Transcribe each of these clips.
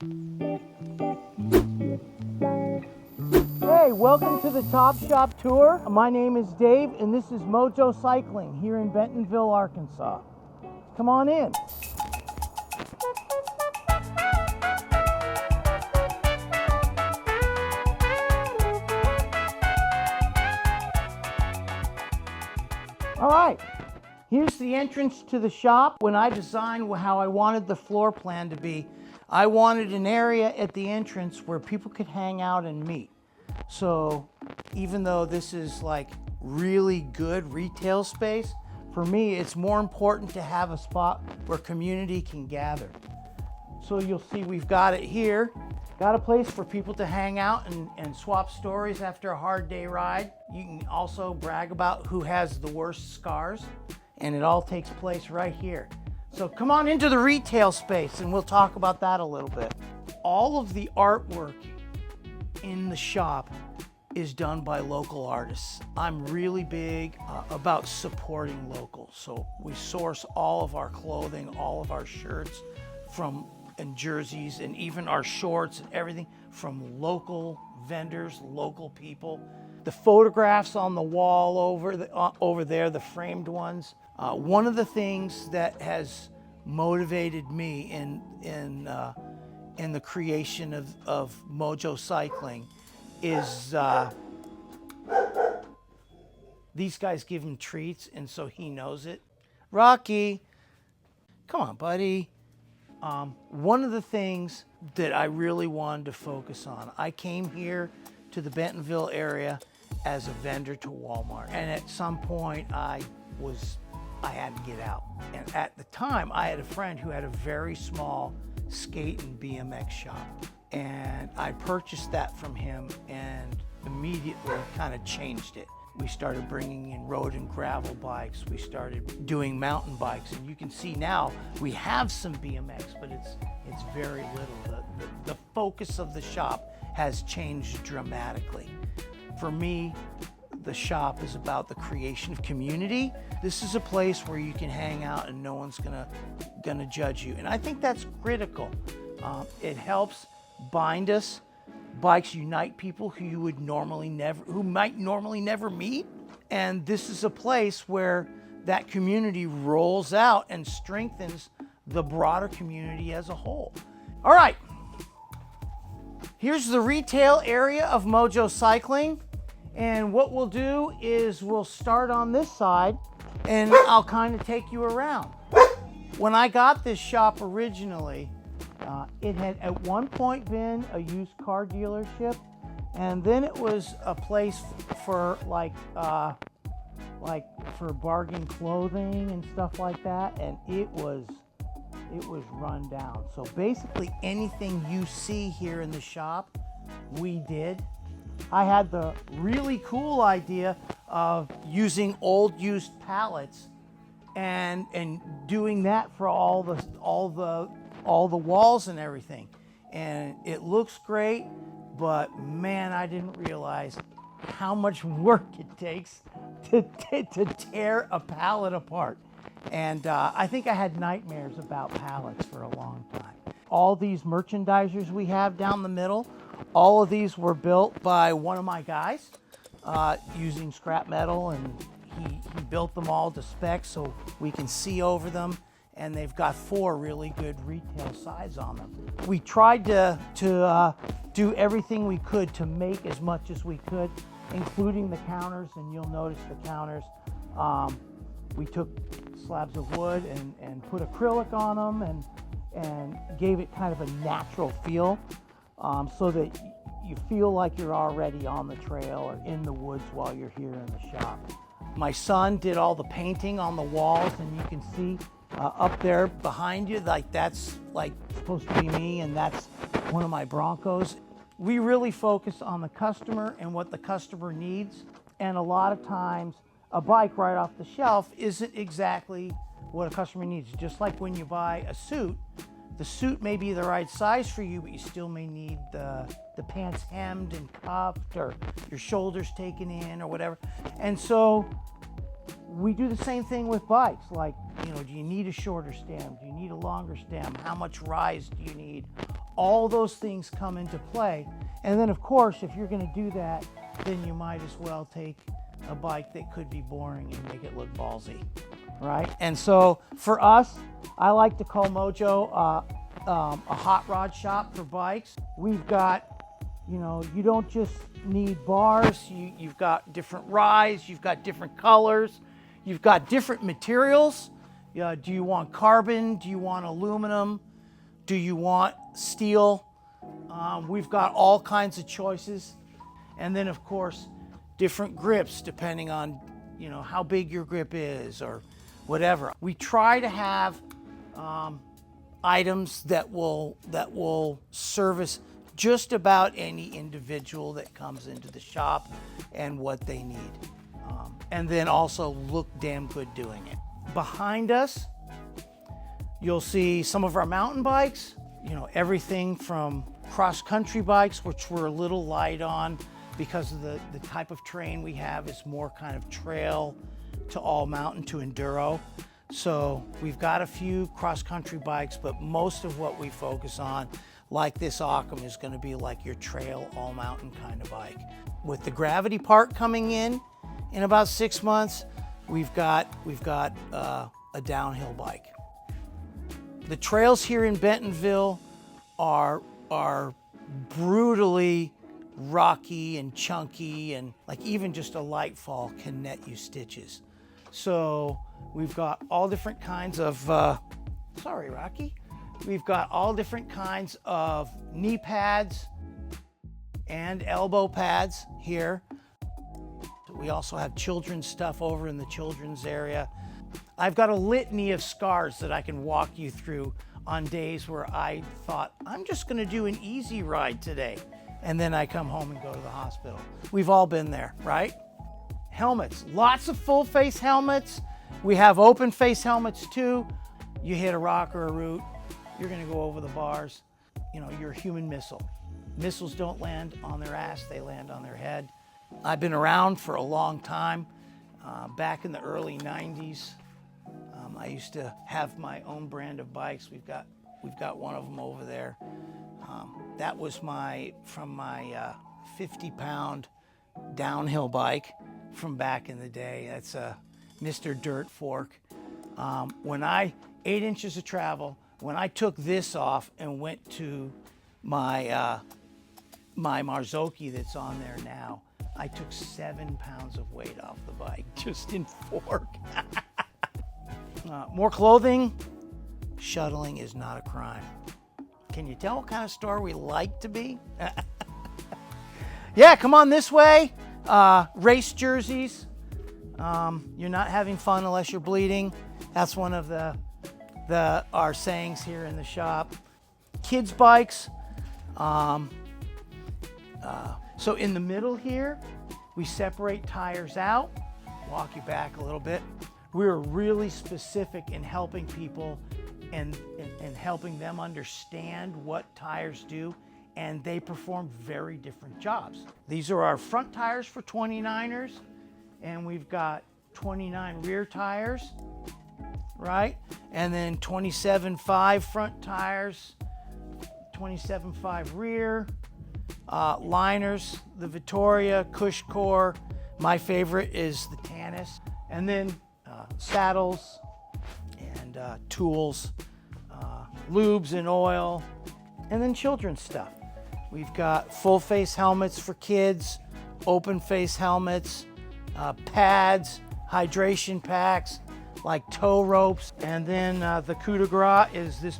Hey, welcome to the Top Shop Tour. My name is Dave, and this is Mojo Cycling here in Bentonville, Arkansas. Come on in. All right, here's the entrance to the shop. When I designed how I wanted the floor plan to be, I wanted an area at the entrance where people could hang out and meet. So even though this is like really good retail space, for me, it's more important to have a spot where community can gather. So you'll see we've got it here. Got a place for people to hang out and swap stories after a hard day ride. You can also brag about who has the worst scars, and it all takes place right here. So come on into the retail space and we'll talk about that a little bit. All of the artwork in the shop is done by local artists. I'm really big about supporting local. So we source all of our clothing, all of our shirts and jerseys, and even our shorts and everything from local vendors, local people. The photographs on the wall over there, the framed ones. One of the things that has motivated me in the creation of Mojo Cycling is these guys give him treats, and so he knows it. Rocky, come on, buddy. One of the things that I really wanted to focus on, I came here to the Bentonville area as a vendor to Walmart, and at some point I had to get out. And at the time, I had a friend who had a very small skate and BMX shop, and I purchased that from him and immediately kind of changed it. We started bringing in road and gravel bikes. We started doing mountain bikes, and you can see now we have some BMX, but it's very little. The focus of the shop has changed dramatically. For me, the shop is about the creation of community. This is a place where you can hang out and no one's gonna judge you, and I think that's critical. It helps bind us. Bikes unite people who might normally never meet, and this is a place where that community rolls out and strengthens the broader community as a whole. All right, here's the retail area of Mojo Cycling, and what we'll do is we'll start on this side and I'll kind of take you around. When I got this shop originally, it had at one point been a used car dealership, and then it was a place for for bargain clothing and stuff like that, and it was run down. So basically anything you see here in the shop, we did. I had the really cool idea of using old used pallets and doing that for all the walls and everything, and it looks great, but man, I didn't realize how much work it takes to tear a pallet apart, and I think I had nightmares about pallets for a long time. All these merchandisers we have down the middle, all of these were built by one of my guys using scrap metal, and he built them all to spec so we can see over them. And they've got 4 really good retail sides on them. We tried to do everything we could to make as much as we could, including the counters, and you'll notice the counters. We took slabs of wood and put acrylic on them and gave it kind of a natural feel, so that you feel like you're already on the trail or in the woods while you're here in the shop. My son did all the painting on the walls, and you can see up there behind you, like that's like supposed to be me, and that's one of my Broncos. We really focus on the customer and what the customer needs, and a lot of times a bike right off the shelf isn't exactly what a customer needs. Just like when you buy a suit, the suit may be the right size for you, but you still may need the pants hemmed and cuffed, or your shoulders taken in, or whatever. And so we do the same thing with bikes. Like, do you need a shorter stem? Do you need a longer stem? How much rise do you need? all those things come into play. And then of course, if you're gonna do that, then you might as well take a bike that could be boring and make it look ballsy, right? And so for us, I like to call Mojo a hot rod shop for bikes. We've got, you know, you don't just need bars, you've got different rides, you've got different colors, you've got different materials. Do you want carbon? Do you want aluminum? Do you want steel? We've got all kinds of choices. And then of course, different grips depending on, you know, how big your grip is or whatever. We try to have items that will service just about any individual that comes into the shop and what they need. And then also look damn good doing it. Behind us, you'll see some of our mountain bikes, you know, everything from cross-country bikes, which we're a little light on because of the type of terrain we have is more kind of trail to all mountain to enduro. So we've got a few cross-country bikes, but most of what we focus on, like this Occam, is gonna be like your trail all mountain kind of bike. With the gravity part coming in about 6 months, we've got a downhill bike. The trails here in Bentonville are brutally rocky and chunky, and like even just a light fall can net you stitches. So we've got all different kinds of, sorry Rocky, we've got all different kinds of knee pads and elbow pads here. We also have children's stuff over in the children's area. I've got a litany of scars that I can walk you through on days where I thought, I'm just gonna do an easy ride today. And then I come home and go to the hospital. We've all been there, right? Helmets, lots of full face helmets. We have open face helmets too. You hit a rock or a root, you're gonna go over the bars. You know, you're a human missile. Missiles don't land on their ass, they land on their head. I've been around for a long time. Back in the early 90s, I used to have my own brand of bikes. We've got one of them over there. That was from my 50-pound downhill bike from back in the day. That's a Mr. Dirt Fork. 8 inches of travel, when I took this off and went to my Marzocchi that's on there now, I took 7 pounds of weight off the bike just in fork. More clothing. Shuttling is not a crime. Can you tell what kind of store we like to be? Yeah, come on this way. Race jerseys. You're not having fun unless you're bleeding. That's one of our sayings here in the shop. Kids bikes. So in the middle here, we separate tires out. Walk you back a little bit. We're really specific in helping people and helping them understand what tires do, and they perform very different jobs. These are our front tires for 29ers, and we've got 29 rear tires, right? And then 27.5 front tires, 27.5 rear, liners, the Vittoria, Cush Core. My favorite is the Tanis. And then saddles and tools, lubes and oil, and then children's stuff. We've got full face helmets for kids, open face helmets, pads, hydration packs, like tow ropes. And then the coup de grace is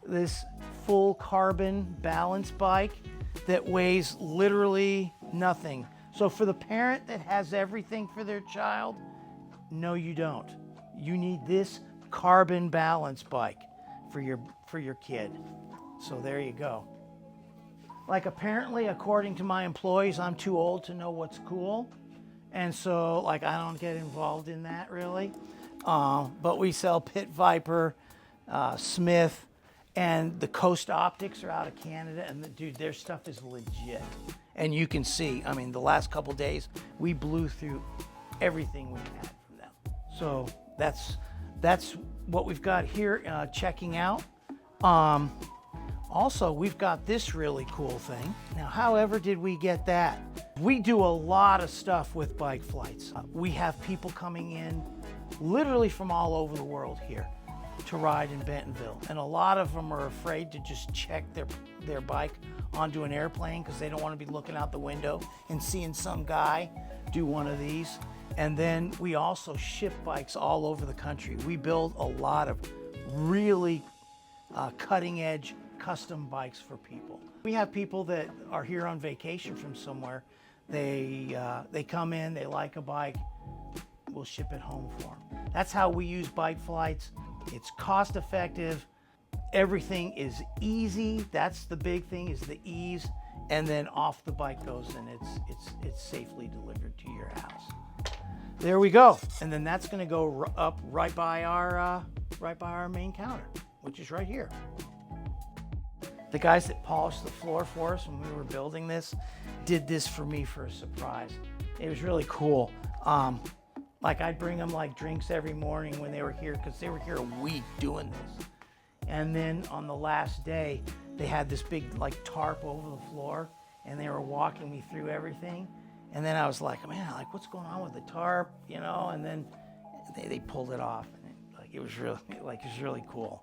this full carbon balance bike that weighs literally nothing. So for the parent that has everything for their child, no, you don't. You need this carbon balance bike for your kid. So there you go. Like apparently, according to my employees, I'm too old to know what's cool. And so like I don't get involved in that really. But we sell Pit Viper, Smith, and the Coast Optics are out of Canada, and dude, their stuff is legit. And you can see, I mean, the last couple days, we blew through everything we had from them. So that's what we've got here checking out. Also, we've got this really cool thing. Now, however did we get that? We do a lot of stuff with bike flights. We have people coming in literally from all over the world here to ride in Bentonville. And a lot of them are afraid to just check their bike onto an airplane because they don't want to be looking out the window and seeing some guy do one of these. And then we also ship bikes all over the country. We build a lot of really cutting edge custom bikes for people. We have people that are here on vacation from somewhere. They come in, they like a bike, we'll ship it home for them. That's how we use bike flights. It's cost effective. Everything is easy. That's the big thing, is the ease. And then off the bike goes, and it's safely delivered to your house. There we go. And then that's going to go up right by our main counter, which is right here. The guys that polished the floor for us when we were building this did this for me for a surprise. It was really cool. Like, I'd bring them like drinks every morning when they were here, because they were here a week doing this. And then on the last day, they had this big like tarp over the floor, and they were walking me through everything. And then I was like, man, like, what's going on with the tarp, you know? And then they pulled it off, and it was really cool.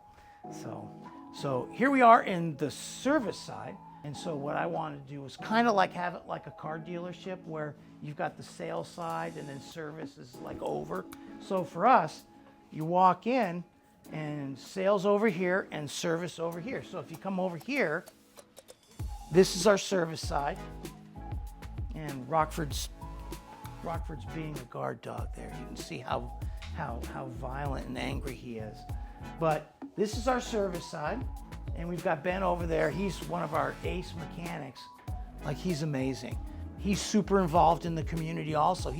So here we are in the service side. And so what I wanted to do was kind of like have it like a car dealership, where you've got the sales side and then service is like over. So for us, you walk in and sales over here and service over here. So if you come over here, this is our service side. And Rockford's being a guard dog there. You can see how violent and angry he is. But this is our service side. And we've got Ben over there. He's one of our ace mechanics. Like, he's amazing. He's super involved in the community also.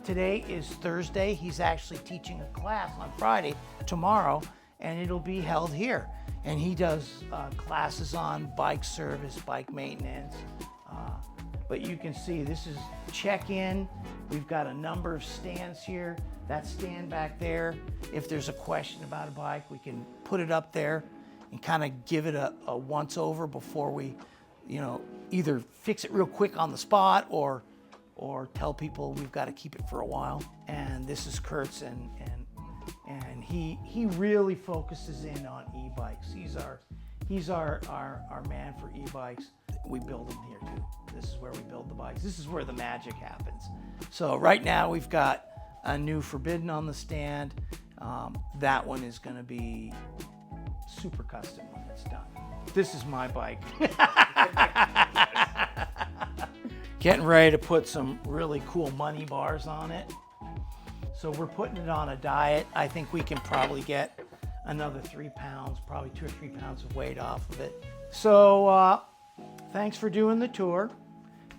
Today is Thursday. He's actually teaching a class on Friday, tomorrow, and it'll be held here. And he does classes on bike service, bike maintenance. But you can see this is check-in. We've got a number of stands here. That stand back there, if there's a question about a bike, we can put it up there and kind of give it a once over before we, either fix it real quick on the spot or tell people we've got to keep it for a while. And this is Kurt's, and he really focuses in on e-bikes. He's our man for e-bikes. We build them here too. This is where we build the bikes. This is where the magic happens. So right now we've got a new Forbidden on the stand. That one is going to be super custom when it's done. This is my bike. Getting ready to put some really cool money bars on it. So we're putting it on a diet. I think we can probably get another 3 pounds, probably 2 or 3 pounds of weight off of it. So thanks for doing the tour.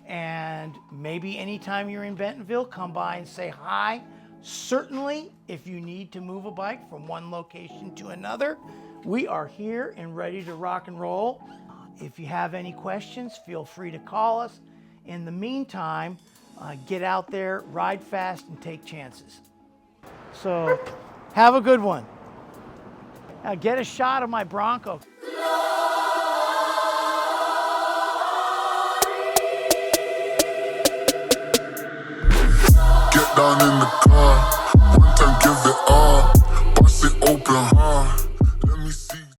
And maybe anytime you're in Bentonville, come by and say hi. Certainly, if you need to move a bike from one location to another, we are here and ready to rock and roll. If you have any questions, feel free to call us. In the meantime, get out there, ride fast, and take chances. So, have a good one. Now get a shot of my Bronco. Get down in the car, one time give it all, bust it open hard.